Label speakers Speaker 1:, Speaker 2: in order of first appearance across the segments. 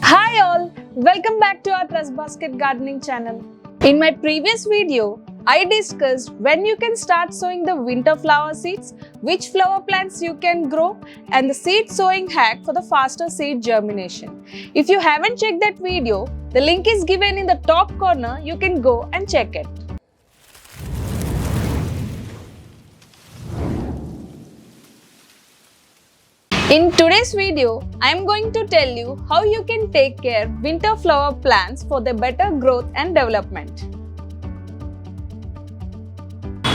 Speaker 1: Hi all, welcome back to our Trust Basket Gardening channel. In my previous video, I discussed when you can start sowing the winter flower seeds, which flower plants you can grow, and the seed sowing hack for the faster seed germination. If you haven't checked that video, the link is given in the top corner. You can go and check it. In today's video, I am going to tell you how you can take care winter flower plants for their better growth and development.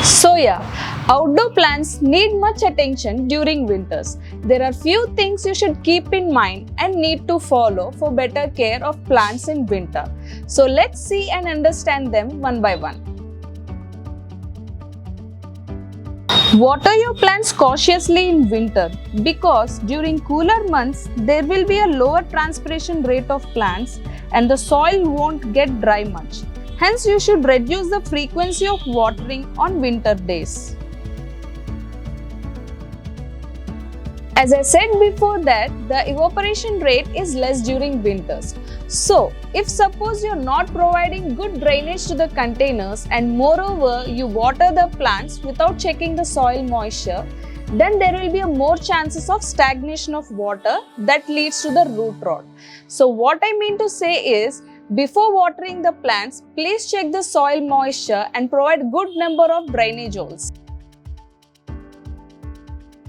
Speaker 1: So yeah, outdoor plants need much attention during winters. There are few things you should keep in mind and need to follow for better care of plants in winter. So let's see and understand them one by one. Water your plants cautiously in winter because during cooler months there will be a lower transpiration rate of plants and the soil won't get dry much. Hence, you should reduce the frequency of watering on winter days. As I said before that the evaporation rate is less during winters. So, if suppose you are not providing good drainage to the containers and moreover you water the plants without checking the soil moisture, then there will be more chances of stagnation of water that leads to the root rot. So what I mean to say is, before watering the plants, please check the soil moisture and provide good number of drainage holes.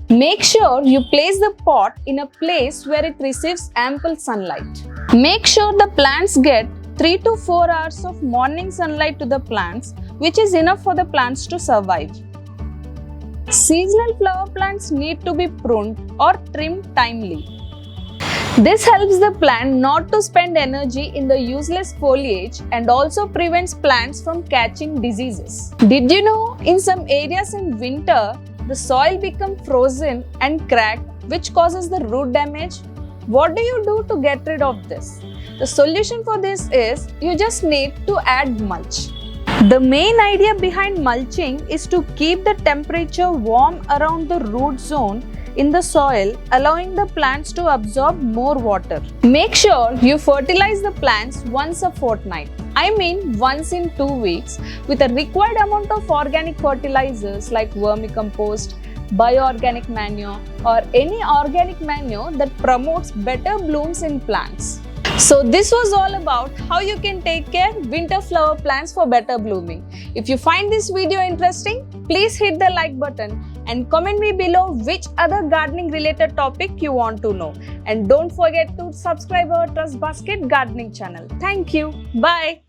Speaker 1: Make sure you place the pot in a place where it receives ample sunlight. Make sure the plants get 3 to 4 hours of morning sunlight to the plants, which is enough for the plants to survive. Seasonal flower plants need to be pruned or trimmed timely. This helps the plant not to spend energy in the useless foliage and also prevents plants from catching diseases. Did you know in some areas in winter, the soil becomes frozen and cracked, which causes the root damage? What do you do to get rid of this? The solution for this is you just need to add mulch. The main idea behind mulching is to keep the temperature warm around the root zone in the soil, allowing the plants to absorb more water. Make sure you fertilize the plants once a fortnight. I mean once in 2 weeks with a required amount of organic fertilizers like vermicompost, bioorganic manure or any organic manure that promotes better blooms in plants. So this was all about how you can take care winter flower plants for better blooming. If you find this video interesting, please hit the like button and comment me below which other gardening related topic you want to know. And don't forget to subscribe our Trust Basket Gardening channel. Thank you. Bye.